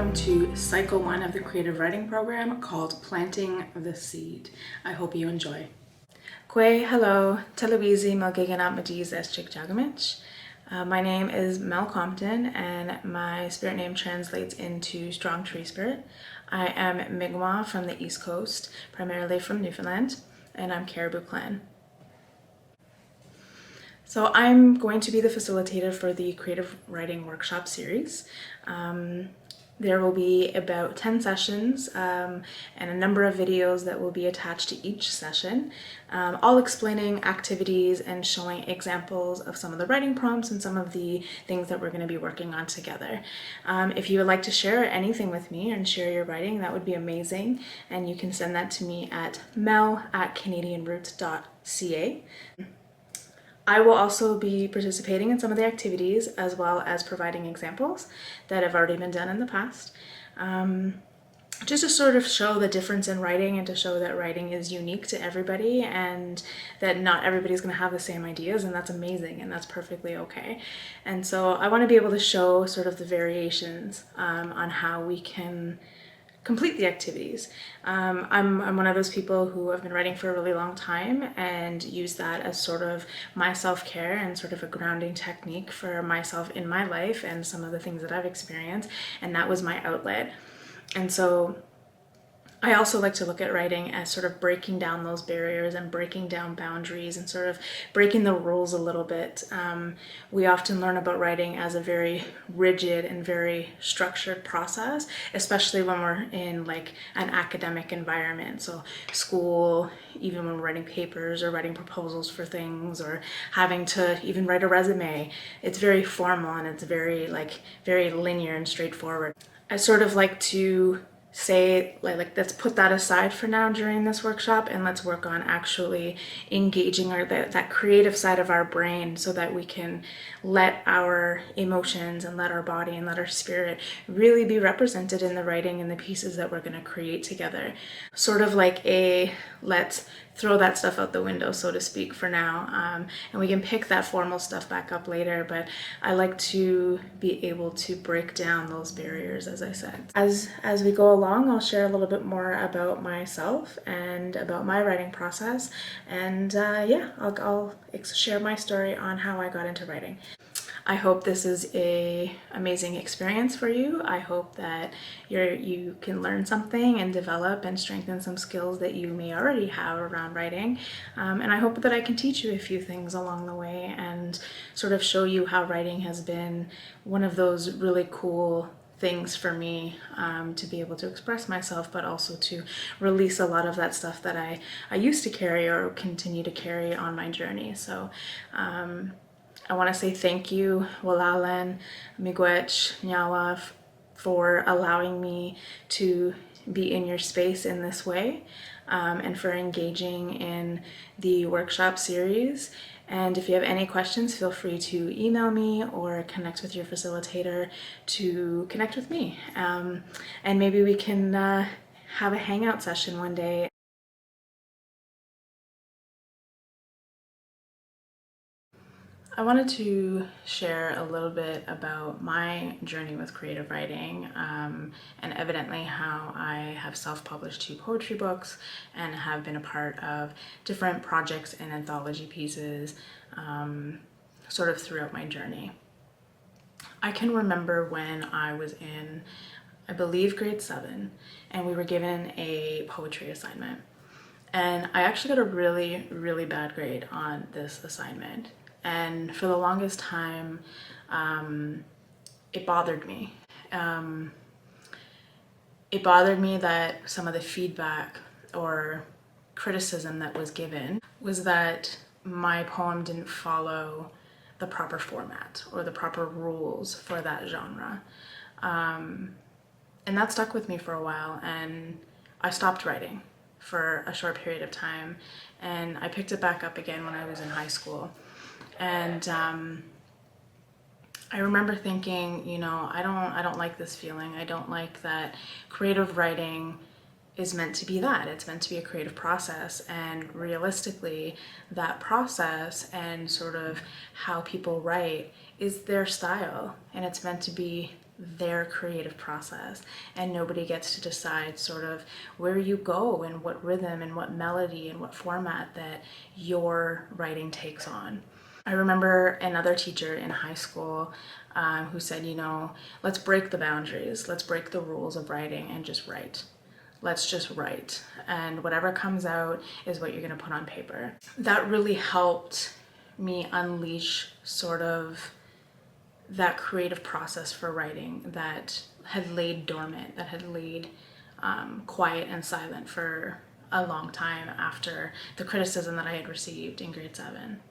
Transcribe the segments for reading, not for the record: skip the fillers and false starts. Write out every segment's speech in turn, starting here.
welcome to Cycle 1 of the Creative Writing Program called Planting the Seed. I hope you enjoy. Kwe, hello, telewizi malgeganat madiz eschik jagamich. My name is Mel Compton and my spirit name translates into Strong Tree Spirit. I am Mi'kmaq from the East Coast, primarily from Newfoundland, and I'm Caribou Clan. So I'm going to be the facilitator for the Creative Writing Workshop series. There will be about 10 sessions and a number of videos that will be attached to each session, all explaining activities and showing examples of some of the writing prompts and some of the things that we're going to be working on together. If you would like to share anything with me and share your writing, that would be amazing, and you can send that to me at mel@canadianroots.ca. I will also be participating in some of the activities as well as providing examples that have already been done in the past. Just to sort of show the difference in writing and to show that writing is unique to everybody and that not everybody's going to have the same ideas, and that's amazing and that's perfectly okay. And so I want to be able to show sort of the variations on how we can complete the activities. I'm one of those people who have been writing for a really long time and use that as sort of my self-care and sort of a grounding technique for myself in my life and some of the things that I've experienced, and that was my outlet. And so I also like to look at writing as sort of breaking down those barriers and breaking down boundaries and sort of breaking the rules a little bit. We often learn about writing as a very rigid and very structured process, especially when we're in like an academic environment. So school, even when we're writing papers or writing proposals for things or having to even write a resume, it's very formal and it's very linear and straightforward. I sort of like to say like let's put that aside for now during this workshop and let's work on actually engaging that creative side of our brain so that we can let our emotions and let our body and let our spirit really be represented in the writing and the pieces that we're going to create together. Sort of like let's throw that stuff out the window, so to speak, for now, and we can pick that formal stuff back up later, but I like to be able to break down those barriers, as I said. As we go along, I'll share a little bit more about myself and about my writing process, and I'll share my story on how I got into writing. I hope this is an amazing experience for you. I hope that you can learn something and develop and strengthen some skills that you may already have around writing. And I hope that I can teach you a few things along the way and sort of show you how writing has been one of those really cool things for me to be able to express myself, but also to release a lot of that stuff that I used to carry or continue to carry on my journey. So I want to say thank you, Walalan, Miigwech, Nyawa, for allowing me to be in your space in this way, and for engaging in the workshop series. And if you have any questions, feel free to email me or connect with your facilitator to connect with me. And maybe we can have a hangout session one day. I wanted to share a little bit about my journey with creative writing, and evidently how I have self-published 2 poetry books and have been a part of different projects and anthology pieces sort of throughout my journey. I can remember when I was in, I believe, grade 7, and we were given a poetry assignment. And I actually got a really, really bad grade on this assignment. And for the longest time, it bothered me. It bothered me that some of the feedback or criticism that was given was that my poem didn't follow the proper format or the proper rules for that genre. And that stuck with me for a while, and I stopped writing for a short period of time, and I picked it back up again when I was in high school. And I remember thinking, I don't like this feeling. I don't like that creative writing is meant to be that. It's meant to be a creative process, and realistically, that process and sort of how people write is their style, and it's meant to be their creative process, and nobody gets to decide sort of where you go and what rhythm and what melody and what format that your writing takes on. I remember another teacher in high school who said, you know, let's break the boundaries, let's break the rules of writing and just write. Let's just write, and whatever comes out is what you're going to put on paper. That really helped me unleash sort of that creative process for writing that had laid dormant, that had laid quiet and silent for a long time after the criticism that I had received in grade 7.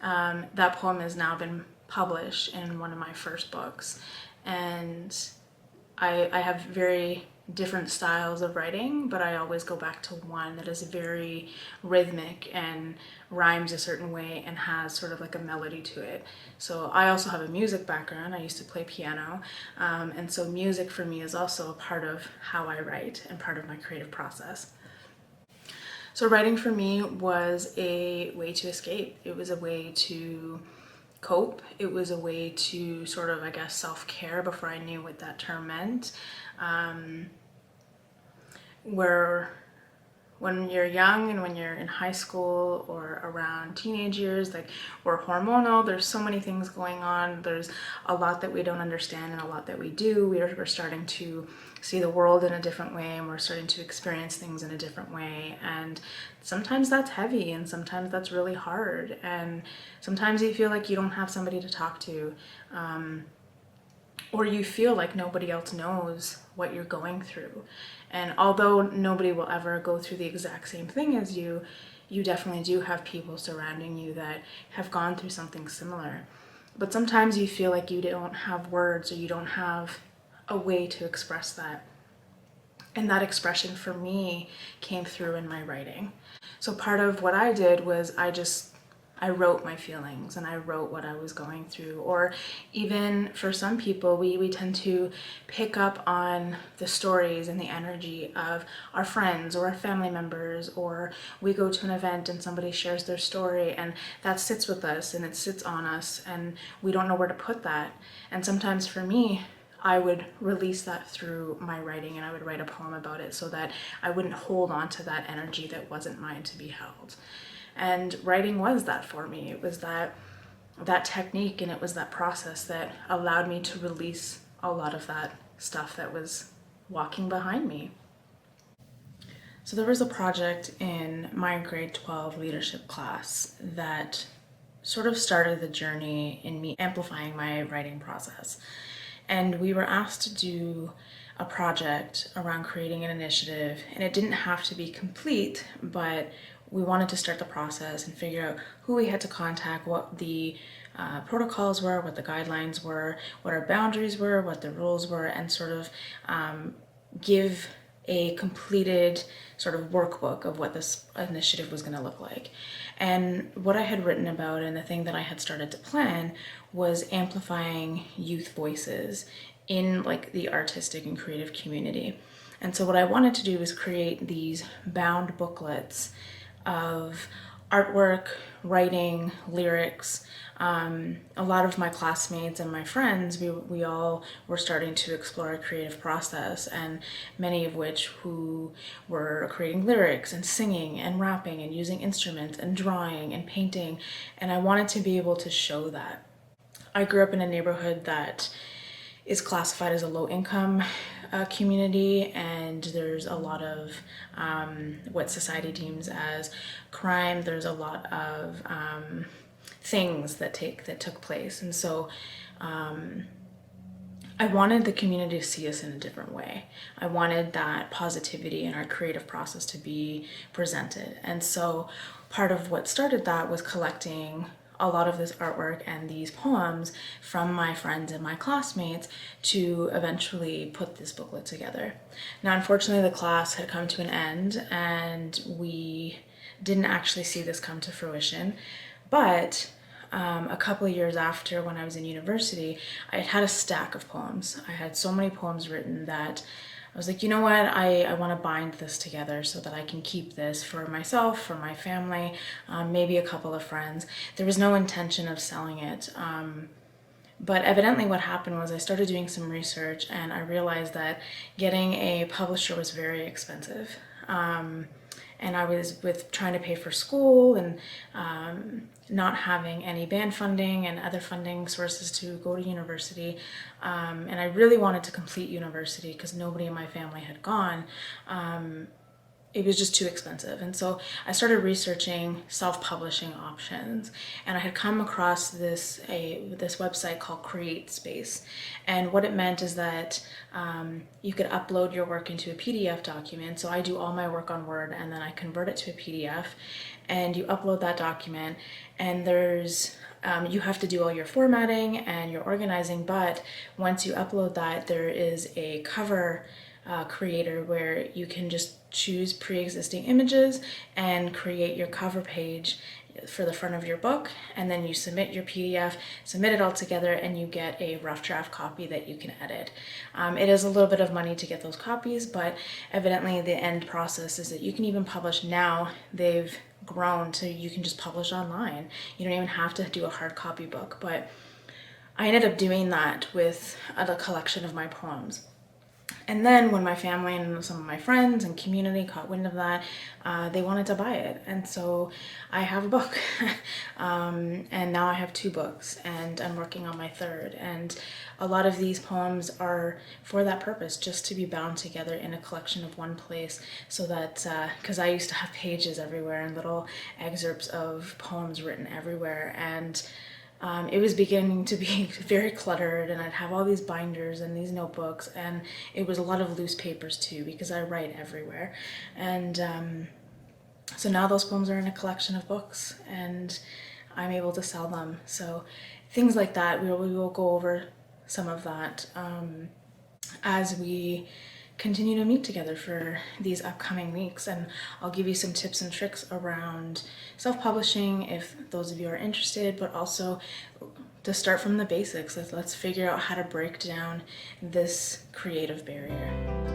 That poem has now been published in one of my first books, and I have very different styles of writing, but I always go back to one that is very rhythmic and rhymes a certain way and has sort of like a melody to it. So I also have a music background. I used to play piano, and so music for me is also a part of how I write and part of my creative process. So writing for me was a way to escape. It was a way to cope. It was a way to sort of, I guess, self-care before I knew what that term meant. Where when you're young and when you're in high school or around teenage years, like, we're hormonal, there's so many things going on, there's a lot that we don't understand and a lot that we do. We're starting to see the world in a different way, and we're starting to experience things in a different way, and sometimes that's heavy and sometimes that's really hard, and sometimes you feel like you don't have somebody to talk to, or you feel like nobody else knows what you're going through. And although nobody will ever go through the exact same thing as you, you definitely do have people surrounding you that have gone through something similar. But sometimes you feel like you don't have words, or you don't have a way to express that. And that expression for me came through in my writing. So part of what I did was I wrote my feelings and I wrote what I was going through. Or even for some people, we tend to pick up on the stories and the energy of our friends or our family members, or we go to an event and somebody shares their story and that sits with us and it sits on us and we don't know where to put that. And sometimes for me, I would release that through my writing, and I would write a poem about it so that I wouldn't hold on to that energy that wasn't mine to be held. And writing was that for me. It was that technique, and it was that process that allowed me to release a lot of that stuff that was walking behind me. So there was a project in my grade 12 leadership class that sort of started the journey in me amplifying my writing process. And we were asked to do a project around creating an initiative, and it didn't have to be complete, but we wanted to start the process and figure out who we had to contact, what the protocols were, what the guidelines were, what our boundaries were, what the rules were, and sort of give a completed sort of workbook of what this initiative was going to look like. And what I had written about, and the thing that I had started to plan, was amplifying youth voices in like the artistic and creative community. And so what I wanted to do was create these bound booklets of artwork, writing, lyrics. A lot of my classmates and my friends, we all were starting to explore a creative process, and many of which who were creating lyrics and singing and rapping and using instruments and drawing and painting, and I wanted to be able to show that. I grew up in a neighborhood that is classified as a low-income community, and there's a lot of what society deems as crime. There's a lot of things that took place, and so I wanted the community to see us in a different way. I wanted that positivity in our creative process to be presented, and so part of what started that was collecting a lot of this artwork and these poems from my friends and my classmates to eventually put this booklet together. Now, unfortunately, the class had come to an end and we didn't actually see this come to fruition, but a couple of years after, when I was in university, I had a stack of poems. I had so many poems written that I was like, you know what, I want to bind this together so that I can keep this for myself, for my family, maybe a couple of friends. There was no intention of selling it, But evidently what happened was I started doing some research and I realized that getting a publisher was very expensive. And I was with trying to pay for school and not having any band funding and other funding sources to go to university. And I really wanted to complete university because nobody in my family had gone. It was just too expensive. And so I started researching self-publishing options, and I had come across this website called Create Space. And what it meant is that you could upload your work into a PDF document. So I do all my work on Word and then I convert it to a PDF, and you upload that document, and there's you have to do all your formatting and your organizing, but once you upload that, there is a cover creator where you can just choose pre-existing images and create your cover page for the front of your book, and then you submit your PDF, submit it all together, and you get a rough draft copy that you can edit. It is a little bit of money to get those copies, but evidently the end process is that you can even publish now. They've grown so you can just publish online. You don't even have to do a hard copy book, but I ended up doing that with a collection of my poems. And then when my family and some of my friends and community caught wind of that, they wanted to buy it. And so I have a book. And now I have 2 books, and I'm working on my 3rd. And a lot of these poems are for that purpose, just to be bound together in a collection of one place, so that, because I used to have pages everywhere and little excerpts of poems written everywhere. And it was beginning to be very cluttered, and I'd have all these binders and these notebooks, and it was a lot of loose papers too, because I write everywhere. And so now those poems are in a collection of books, and I'm able to sell them. So things like that, we will go over some of that as we continue to meet together for these upcoming weeks, and I'll give you some tips and tricks around self-publishing if those of you are interested, but also to start from the basics. Let's figure out how to break down this creative barrier.